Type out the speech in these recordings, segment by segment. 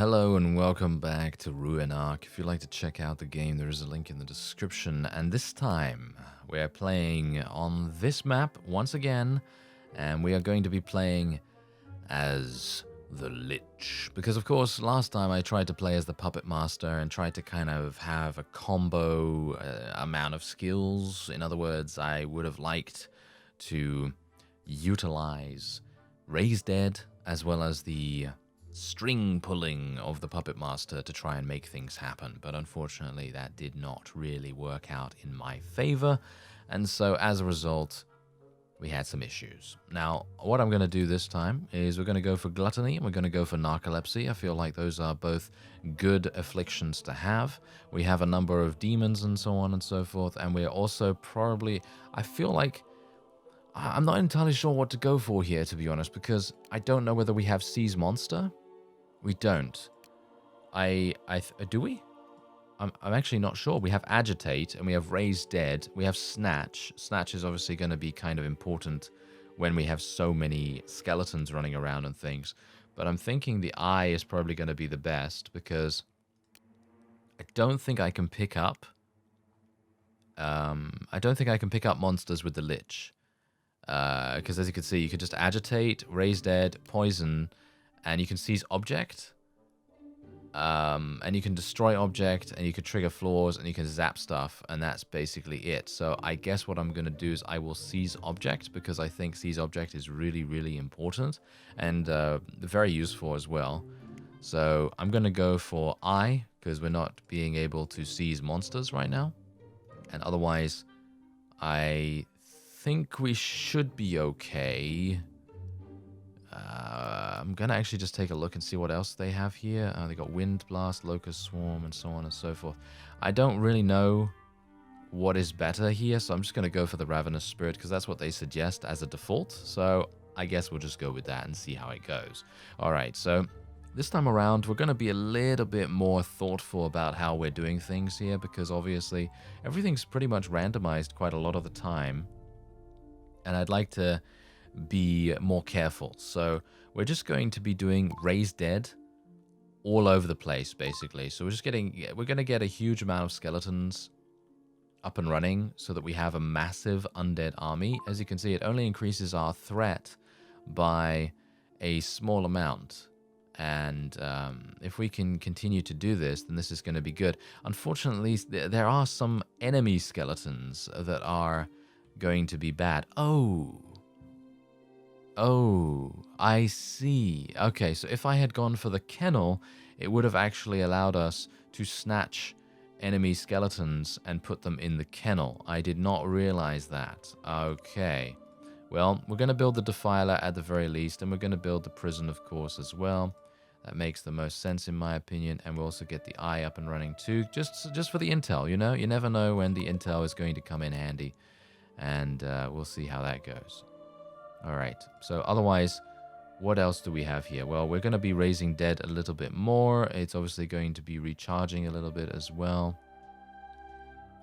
Hello and welcome back to Ruinarch. If you'd like to check out the game, there is a link in the description. And this time, we're playing on this map once again. And we are going to be playing as the Lich. Because, of course, last time I tried to play as the Puppet Master and tried to kind of have a combo amount of skills. In other words, I would have liked to utilize Raise Dead as well as the string pulling of the Puppet Master to try and make things happen, but unfortunately that did not really work out in my favor, and so as a result we had some issues. Now what I'm going to do this time is we're going to go for Gluttony and we're going to go for Narcolepsy. I feel like those are both good afflictions to have. We have a number of demons and so on and so forth, and we're also probably, I feel like I'm not entirely sure what to go for here, to be honest, because I don't know whether we have Seize Monster. We don't. Do we? I'm actually not sure. We have Agitate, and we have Raise Dead. We have Snatch. Snatch is obviously going to be kind of important when we have so many skeletons running around and things. But I'm thinking the Eye is probably going to be the best, because I don't think I can pick up... I don't think I can pick up monsters with the Lich. Because as you can see, you could just Agitate, Raise Dead, Poison, and you can seize object, and you can destroy object, and you can trigger floors, and you can zap stuff, and that's basically it. So I guess what I'm going to do is I will seize object, because I think seize object is really, really important, and very useful as well. So I'm going to go for Eye, because we're not being able to seize monsters right now, and otherwise I think we should be okay. I'm gonna actually just take a look and see what else they have here. They got Wind Blast, Locust Swarm, and so on and so forth. I don't really know what is better here, so I'm just gonna go for the Ravenous Spirit, because that's what they suggest as a default. So I guess we'll just go with that and see how it goes. Alright, so this time around we're gonna be a little bit more thoughtful about how we're doing things here, because obviously everything's pretty much randomized quite a lot of the time, and I'd like to be more careful. So we're just going to be doing Raise Dead all over the place, basically. So we're going to get a huge amount of skeletons up and running so that we have a massive undead army. As you can see, it only increases our threat by a small amount. And if we can continue to do this, then this is going to be good. Unfortunately, there are some enemy skeletons that are going to be bad. Oh, I see. Okay, so if I had gone for the kennel, it would have actually allowed us to snatch enemy skeletons and put them in the kennel. I did not realize that. Okay. Well, we're going to build the Defiler at the very least, and we're going to build the prison, of course, as well. That makes the most sense in my opinion, and we'll also get the Eye up and running too, just for the intel, you know? You never know when the intel is going to come in handy, and we'll see how that goes. Alright, so otherwise, what else do we have here? Well, we're going to be raising dead a little bit more. It's obviously going to be recharging a little bit as well.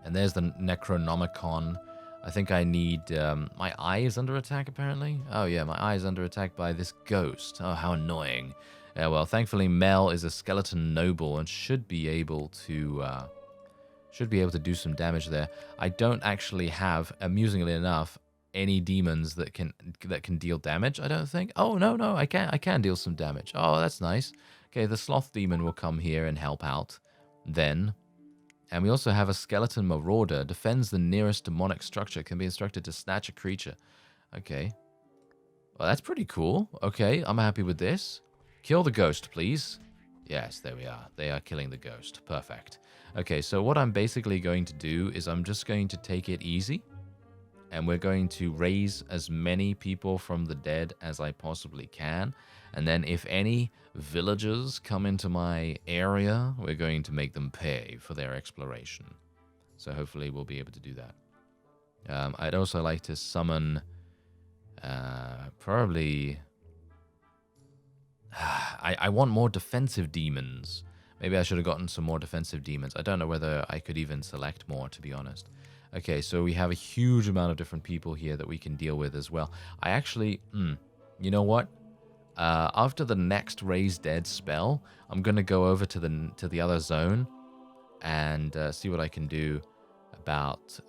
And there's the Necronomicon. I think I need... my Eye is under attack, apparently? Oh yeah, my Eye is under attack by this ghost. Oh, how annoying. Yeah, well, thankfully Mel is a skeleton noble and should be able to do some damage there. I don't actually have, amusingly enough, any demons that can deal damage, I don't think. Oh, no, I can deal some damage. Oh, that's nice. Okay, the Sloth Demon will come here and help out then. And we also have a Skeleton Marauder. Defends the nearest demonic structure. Can be instructed to snatch a creature. Okay. Well, that's pretty cool. Okay, I'm happy with this. Kill the ghost, please. Yes, there we are. They are killing the ghost. Perfect. Okay, so what I'm basically going to do is I'm just going to take it easy. And we're going to raise as many people from the dead as I possibly can. And then if any villagers come into my area, we're going to make them pay for their exploration. So hopefully we'll be able to do that. I'd also like to summon probably... I want more defensive demons. Maybe I should have gotten some more defensive demons. I don't know whether I could even select more, to be honest. Okay, so we have a huge amount of different people here that we can deal with as well. I actually, you know what? after the next Raise Dead spell, I'm going to go over to the other zone and see what I can do about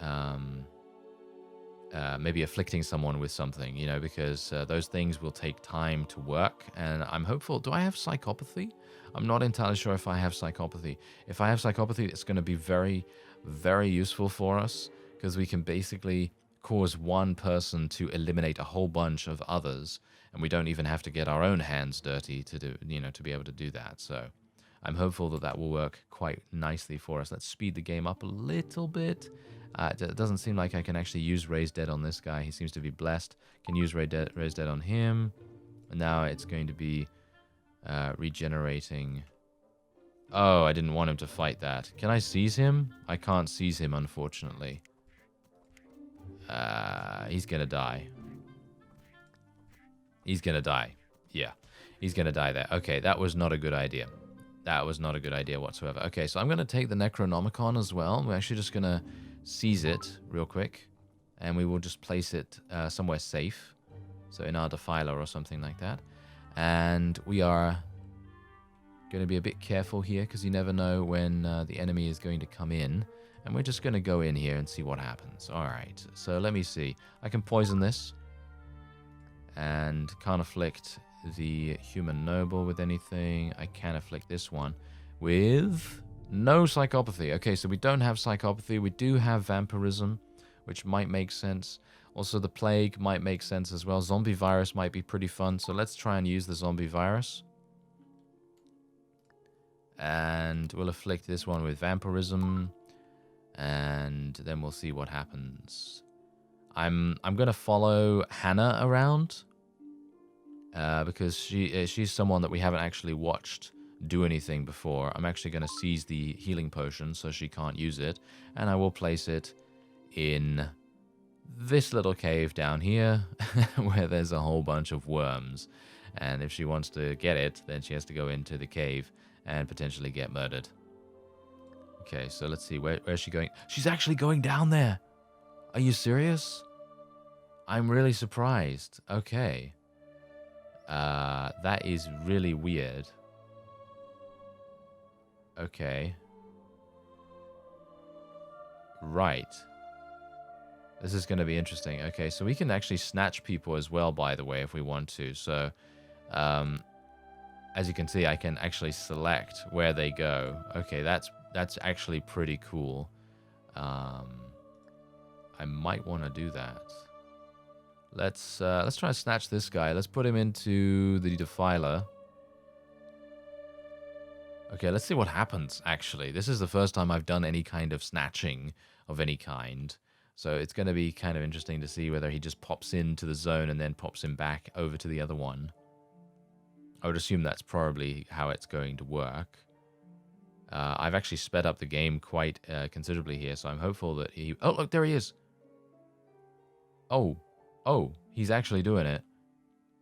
maybe afflicting someone with something, you know, because those things will take time to work, and I'm hopeful. Do I have psychopathy? I'm not entirely sure if I have psychopathy. If I have psychopathy, it's going to be very, very useful for us, because we can basically cause one person to eliminate a whole bunch of others, and we don't even have to get our own hands dirty to do, you know, to be able to do that. So I'm hopeful that that will work quite nicely for us. Let's speed the game up a little bit. It doesn't seem like I can actually use Raise Dead on this guy. He seems to be blessed. Can use Raise Dead on him. And now it's going to be regenerating. Oh, I didn't want him to fight that. Can I seize him? I can't seize him, unfortunately. He's going to die. He's going to die. Yeah, he's going to die there. Okay, that was not a good idea. That was not a good idea whatsoever. Okay, so I'm going to take the Necronomicon as well. We're actually just going to seize it real quick, and we will just place it somewhere safe, so in our defiler or something like that. And we are going to be a bit careful here, because you never know when the enemy is going to come in, and we're just going to go in here and see what happens. All right, so let me see. I can poison this and can't afflict the human noble with anything. I can afflict this one with no psychopathy. Okay, so we don't have psychopathy. We do have vampirism, which might make sense. Also, the plague might make sense as well. Zombie virus might be pretty fun, so let's try and use the zombie virus. And we'll afflict this one with vampirism, and then we'll see what happens. I'm gonna follow Hannah around because she's someone that we haven't actually watched do anything before. I'm actually going to seize the healing potion so she can't use it, and I will place it in this little cave down here where there's a whole bunch of worms, and if she wants to get it, then she has to go into the cave and potentially get murdered. Okay, so let's see, where's she going? She's actually going down there. Are you serious? I'm really surprised. Okay. That is really weird. Okay. Right. This is going to be interesting. Okay, so we can actually snatch people as well, by the way, if we want to. So, as you can see, I can actually select where they go. Okay, that's actually pretty cool. I might want to do that. Let's try and snatch this guy. Let's put him into the defiler. Okay, let's see what happens, actually. This is the first time I've done any kind of snatching of any kind. So it's going to be kind of interesting to see whether he just pops into the zone and then pops him back over to the other one. I would assume that's probably how it's going to work. I've actually sped up the game quite considerably here, so I'm hopeful that he... Oh, look, there he is! Oh, he's actually doing it.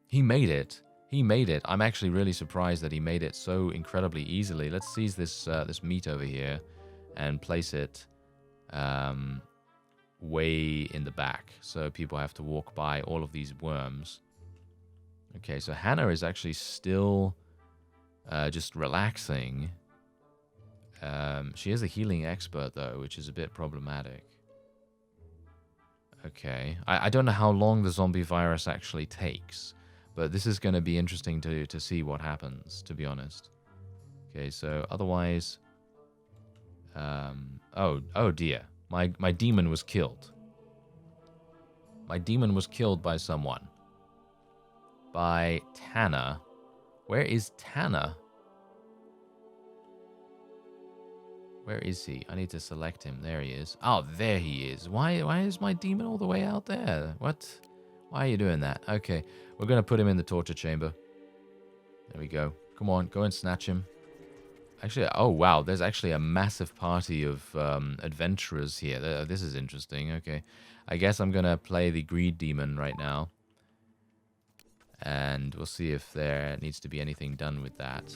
He made it. He made it. I'm actually really surprised that he made it so incredibly easily. Let's seize this meat over here and place it way in the back, so people have to walk by all of these worms. Okay, so Hannah is actually still just relaxing. She is a healing expert, though, which is a bit problematic. Okay, I don't know how long the zombie virus actually takes, but this is going to be interesting to see what happens, to be honest. Okay, so otherwise... oh dear. My demon was killed. My demon was killed by someone. By Tanner. Where is Tanner? Where is he? I need to select him. There he is. Oh, there he is. Why is my demon all the way out there? What? Why are you doing that? Okay, we're going to put him in the torture chamber. There we go. Come on, go and snatch him. Actually, oh wow, there's actually a massive party of adventurers here. This is interesting. Okay, I guess I'm going to play the greed demon right now. And we'll see if there needs to be anything done with that.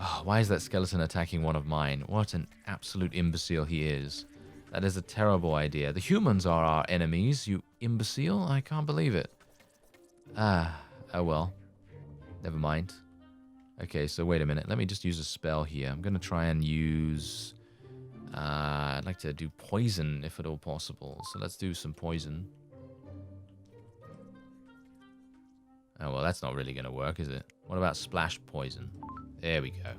Oh, why is that skeleton attacking one of mine? What an absolute imbecile he is. That is a terrible idea. The humans are our enemies, you imbecile. I can't believe it. Ah, oh well. Never mind. Okay, so wait a minute. Let me just use a spell here. I'm going to try and use... I'd like to do poison, if at all possible. So let's do some poison. Oh, well, that's not really going to work, is it? What about splash poison? There we go.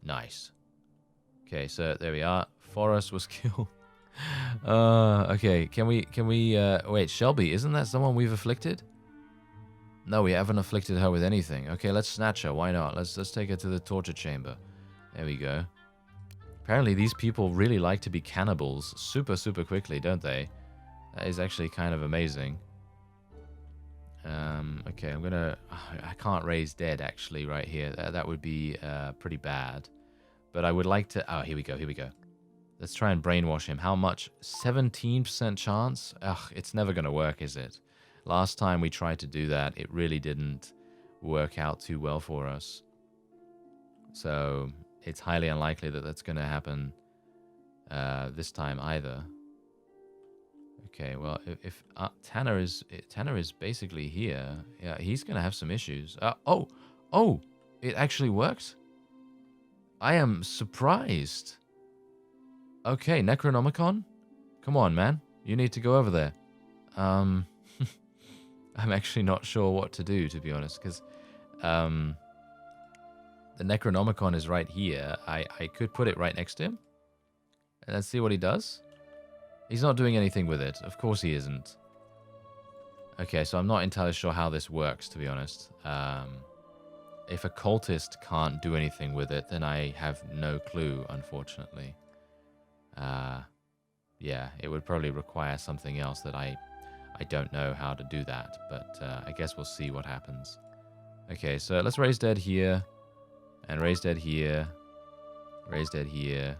Nice. Okay, so there we are. Forrest was killed. Okay, can we, wait, Shelby, isn't that someone we've afflicted? No, we haven't afflicted her with anything. Okay, let's snatch her. Why not? Let's take her to the torture chamber. There we go. Apparently, these people really like to be cannibals super, super quickly, don't they? That is actually kind of amazing. Okay, I'm gonna... I can't raise dead, actually, right here. That would be pretty bad. But I would like to... Oh, here we go, here we go. Let's try and brainwash him. How much? 17% chance? Ugh, it's never gonna work, is it? Last time we tried to do that, it really didn't work out too well for us. So, it's highly unlikely that that's gonna happen this time either. Okay, well, if Tanner is basically here, yeah, he's gonna have some issues. Oh, it actually worked. I am surprised. Okay, Necronomicon, come on, man, you need to go over there. I'm actually not sure what to do, to be honest, because the Necronomicon is right here. I could put it right next to him, and let's see what he does. He's not doing anything with it. Of course he isn't. Okay, so I'm not entirely sure how this works, to be honest. If a cultist can't do anything with it, then I have no clue, unfortunately. Yeah, it would probably require something else that I don't know how to do that, but I guess we'll see what happens. Okay, so let's raise dead here, and raise dead here, raise dead here.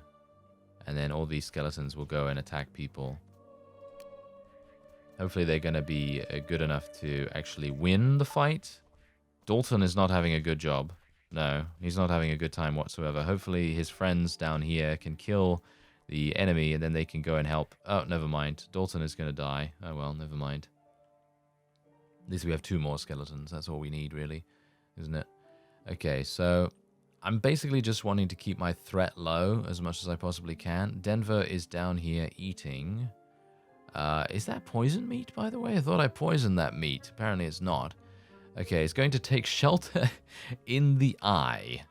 And then all these skeletons will go and attack people. Hopefully they're going to be good enough to actually win the fight. Dalton is not having a good job. No, he's not having a good time whatsoever. Hopefully his friends down here can kill the enemy and then they can go and help. Oh, never mind. Dalton is going to die. Oh well, never mind. At least we have 2 more skeletons. That's all we need, really, isn't it? Okay, so... I'm basically just wanting to keep my threat low as much as I possibly can. Denver is down here eating. Is that poison meat, by the way? I thought I poisoned that meat. Apparently it's not. Okay, it's going to take shelter in the eye.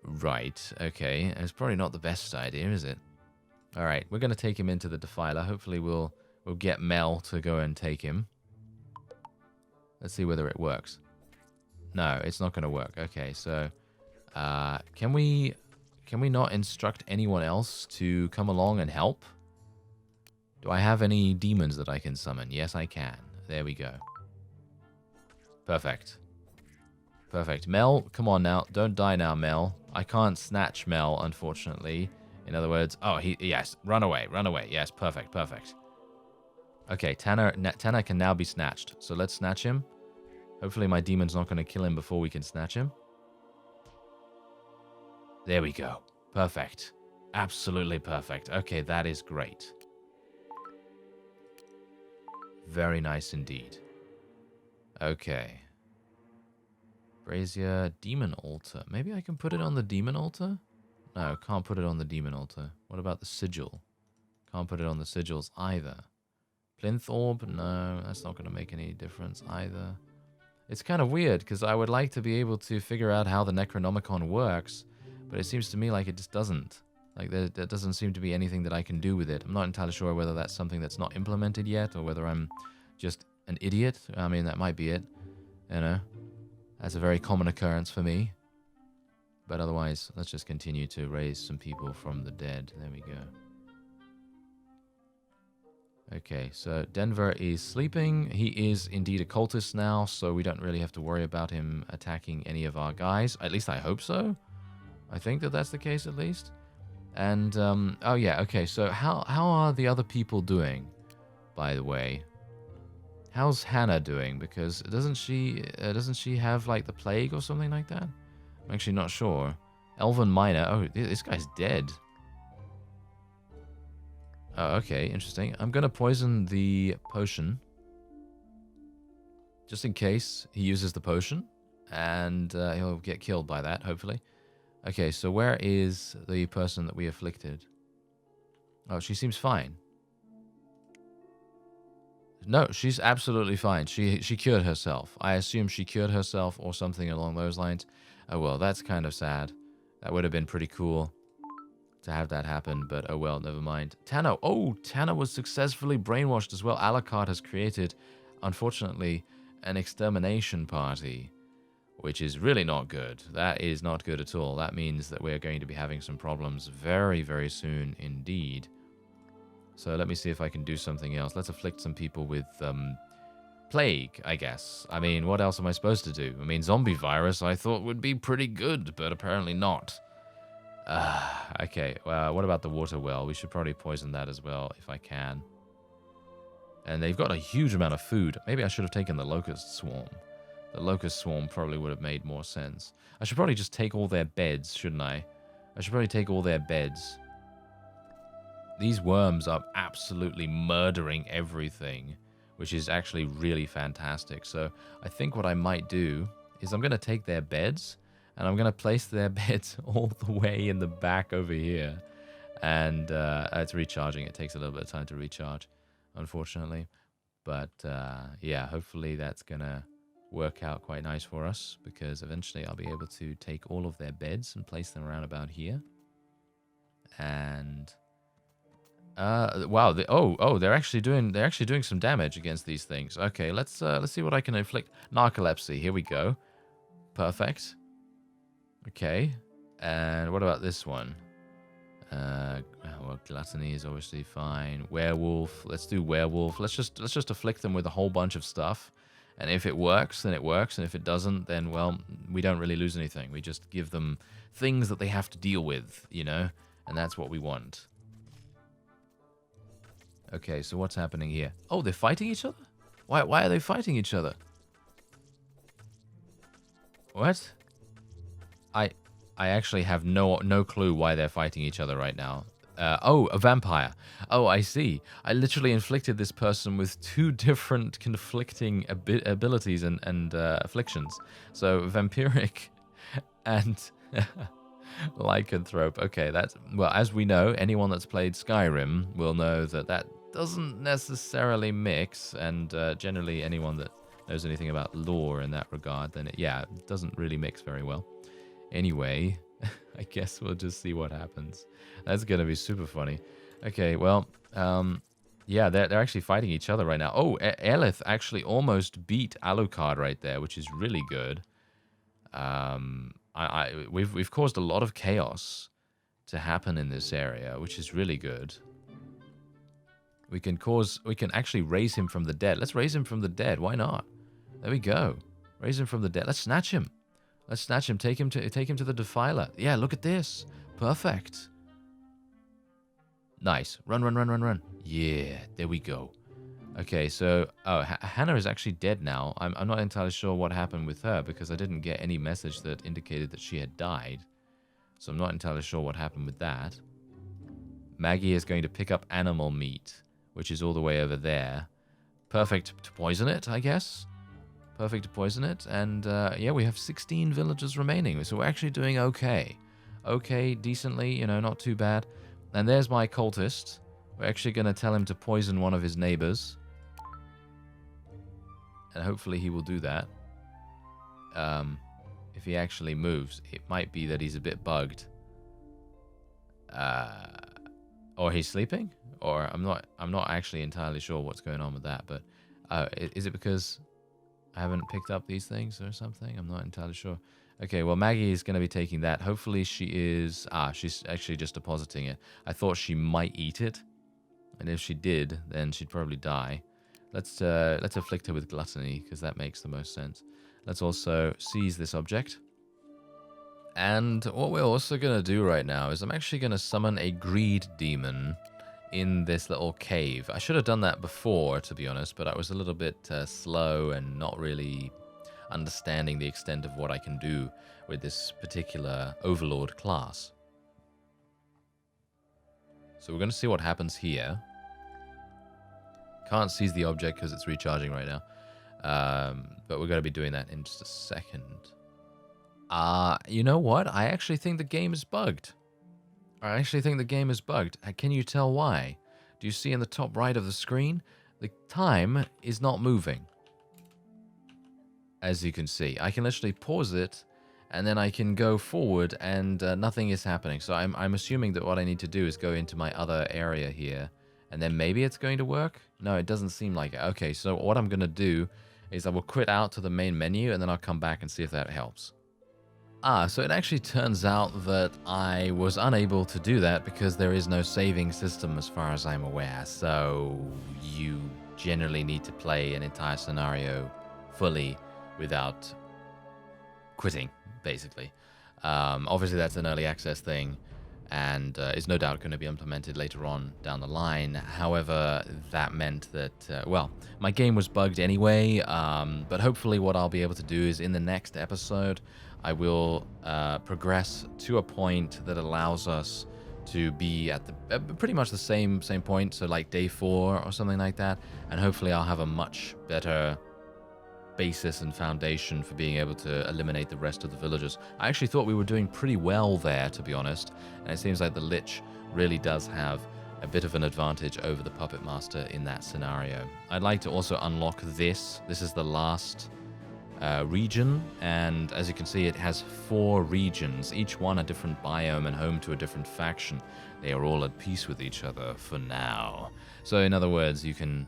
Right, okay. It's probably not the best idea, is it? Alright, we're going to take him into the Defiler. Hopefully we'll get Mel to go and take him. Let's see whether it works. No, it's not going to work. Okay, so... can we not instruct anyone else to come along and help? Do I have any demons that I can summon? Yes, I can. There we go. Perfect. Perfect. Mel, come on now. Don't die now, Mel. I can't snatch Mel, unfortunately. In other words, oh, yes, run away, run away. Yes, perfect, perfect. Okay, Tanner can now be snatched. So let's snatch him. Hopefully my demon's not going to kill him before we can snatch him. There we go. Perfect. Absolutely perfect. Okay, that is great. Very nice indeed. Okay. Brazier, Demon Altar. Maybe I can put it on the Demon Altar? No, can't put it on the Demon Altar. What about the Sigil? Can't put it on the Sigils either. Plinth Orb? No, that's not going to make any difference either. It's kind of weird, because I would like to be able to figure out how the Necronomicon works, but it seems to me like it just doesn't. Like, there doesn't seem to be anything that I can do with it. I'm not entirely sure whether that's something that's not implemented yet, or whether I'm just an idiot. I mean, that might be it. You know? That's a very common occurrence for me. But otherwise, let's just continue to raise some people from the dead. There we go. Okay, so Denver is sleeping. He is indeed a cultist now, so we don't really have to worry about him attacking any of our guys. At least I hope so. I think that that's the case, at least. And, oh yeah, okay, so how are the other people doing, by the way? How's Hannah doing? Because doesn't she have, like, the plague or something like that? I'm actually not sure. Elven Miner, oh, this guy's dead. Oh, okay, interesting. I'm gonna poison the potion. Just in case he uses the potion. and he'll get killed by that, hopefully. Okay, so where is the person that we afflicted? Oh, she seems fine. No, she's absolutely fine. She cured herself. I assume she cured herself or something along those lines. Oh, well, that's kind of sad. That would have been pretty cool to have that happen, but oh well, never mind. Tanner. Oh, Tanner was successfully brainwashed as well. Alucard has created, unfortunately, an extermination party, which is really not good. That is not good at all. That means that we're going to be having some problems very, very soon indeed. So let me see if I can do something else. Let's afflict some people with plague, I guess. I mean, what else am I supposed to do? I mean, zombie virus I thought would be pretty good, but apparently not. Okay, well, what about the water well? We should probably poison that as well, if I can. And they've got a huge amount of food. Maybe I should have taken the locust swarm. The locust swarm probably would have made more sense. I should probably just take all their beds, shouldn't I? I should probably take all their beds. These worms are absolutely murdering everything, which is actually really fantastic. So I think what I might do is I'm going to take their beds, and I'm going to place their beds all the way in the back over here. And it's recharging. It takes a little bit of time to recharge, unfortunately. But yeah, hopefully that's going to work out quite nice for us, because eventually I'll be able to take all of their beds and place them around about here. And wow, they're actually doing some damage against these things. Okay, let's see what I can inflict. Narcolepsy. Here we go. Perfect. Okay, and what about this one? Well, gluttony is obviously fine. Werewolf. Let's do werewolf. Let's just afflict them with a whole bunch of stuff. And if it works, then it works. And if it doesn't, then, well, we don't really lose anything. We just give them things that they have to deal with, you know? And that's what we want. Okay, so what's happening here? Oh, they're fighting each other? Why are they fighting each other? What? I actually have no clue why they're fighting each other right now. Oh, a vampire. Oh, I see. I literally inflicted this person with two different conflicting abilities and afflictions. So, vampiric and lycanthrope. Okay, that's... Well, as we know, anyone that's played Skyrim will know that that doesn't necessarily mix. And generally, anyone that knows anything about lore in that regard, then it doesn't really mix very well. Anyway, I guess we'll just see what happens. That's going to be super funny. Okay, well, yeah, they're actually fighting each other right now. Oh, Ellil actually almost beat Alucard right there, which is really good. We've caused a lot of chaos to happen in this area, which is really good. We can actually raise him from the dead. Let's raise him from the dead. Why not? There we go. Raise him from the dead. Let's snatch him. Let's snatch him. Take him to the defiler. Yeah, look at this. Perfect. Nice. Run. Yeah, there we go. Okay, so Hannah is actually dead now. I'm not entirely sure what happened with her, because I didn't get any message that indicated that she had died. So I'm not entirely sure what happened with that. Maggie is going to pick up animal meat, which is all the way over there. Perfect to poison it, I guess. Perfect to poison it. And yeah, we have 16 villagers remaining, so we're actually doing okay. Okay, decently, you know, not too bad. And there's my cultist. We're actually going to tell him to poison one of his neighbors. And hopefully he will do that. If he actually moves, it might be that he's a bit bugged. Or he's sleeping? Or I'm not actually entirely sure what's going on with that. But is it because I haven't picked up these things or something? I'm not entirely sure. Okay, well, Maggie is going to be taking that. Hopefully she is... she's actually just depositing it. I thought she might eat it. And if she did, then she'd probably die. Let's afflict her with gluttony, because that makes the most sense. Let's also seize this object. And what we're also going to do right now is I'm actually going to summon a greed demon in this little cave. I should have done that before, to be honest, but I was a little bit slow and not really understanding the extent of what I can do with this particular overlord class. So we're going to see what happens here. Can't seize the object because it's recharging right now. But we're going to be doing that in just a second. You know what? I actually think the game is bugged. Can you tell why? Do you see in the top right of the screen? The time is not moving. As you can see, I can literally pause it, and then I can go forward, and nothing is happening. So I'm assuming that what I need to do is go into my other area here, and then maybe it's going to work? No, it doesn't seem like it. Okay, so what I'm going to do is I will quit out to the main menu, and then I'll come back and see if that helps. So it actually turns out that I was unable to do that because there is no saving system as far as I'm aware. So you generally need to play an entire scenario fully without quitting, basically. Obviously, that's an early access thing and is no doubt going to be implemented later on down the line. However, that meant that, well, my game was bugged anyway, but hopefully what I'll be able to do is in the next episode, I will progress to a point that allows us to be at the pretty much the same point, so like day 4 or something like that, and hopefully I'll have a much better basis and foundation for being able to eliminate the rest of the villagers. I actually thought we were doing pretty well there, to be honest, and it seems like the Lich really does have a bit of an advantage over the Puppet Master in that scenario. I'd like to also unlock this. This is the last region, and as you can see, it has 4 regions, each one a different biome and home to a different faction. They are all at peace with each other for now. So in other words, you can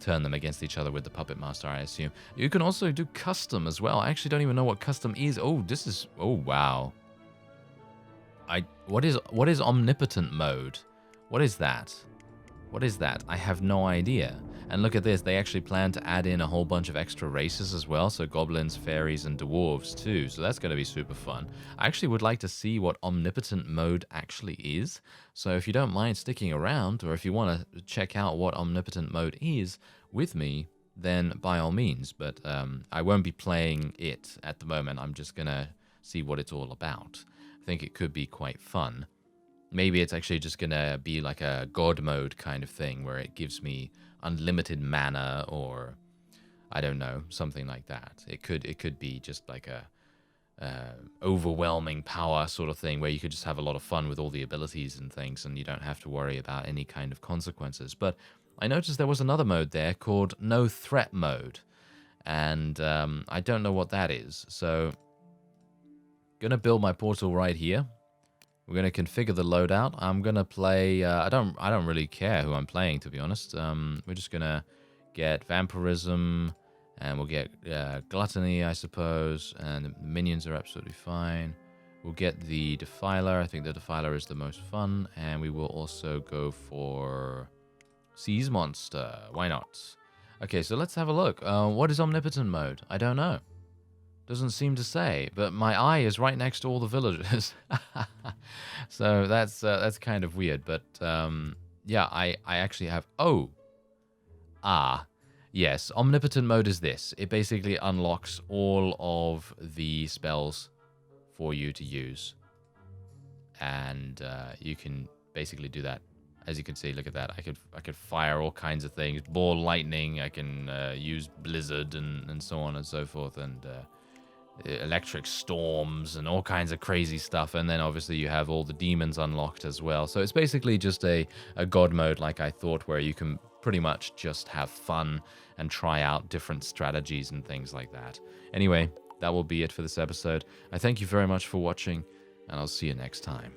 turn them against each other with the Puppet Master, I assume. You can also do custom as well. I actually don't even know what custom is. Oh, this is... Oh, wow. What is omnipotent mode? What is that? What is that? I have no idea. And look at this. They actually plan to add in a whole bunch of extra races as well. So goblins, fairies, and dwarves too. So that's going to be super fun. I actually would like to see what omnipotent mode actually is. So if you don't mind sticking around, or if you want to check out what omnipotent mode is with me, then by all means. But I won't be playing it at the moment. I'm just going to see what it's all about. I think it could be quite fun. Maybe it's actually just going to be like a god mode kind of thing where it gives me unlimited mana, or I don't know, something like that. It could be just like a overwhelming power sort of thing where you could just have a lot of fun with all the abilities and things, and you don't have to worry about any kind of consequences. But I noticed there was another mode there called no threat mode, and I don't know what that is. So gonna build my portal right here. We're going to configure the loadout. I'm going to play... I don't really care who I'm playing, to be honest. We're just going to get Vampirism, and we'll get Gluttony, I suppose, and the minions are absolutely fine. We'll get the Defiler. I think the Defiler is the most fun, and we will also go for Seas Monster. Why not? Okay, so let's have a look. What is Omnipotent mode? I don't know. Doesn't seem to say, but my eye is right next to all the villagers. So that's kind of weird, but yeah, I actually have... Oh! Yes, omnipotent mode is this. It basically unlocks all of the spells for you to use. And you can basically do that. As you can see, look at that. I could fire all kinds of things. Ball lightning, I can use blizzard and so on and so forth, and electric storms and all kinds of crazy stuff. And then obviously you have all the demons unlocked as well. So it's basically just a god mode, like I thought, where you can pretty much just have fun and try out different strategies and things like that. Anyway, that will be it for this episode. I thank you very much for watching, and I'll see you next time.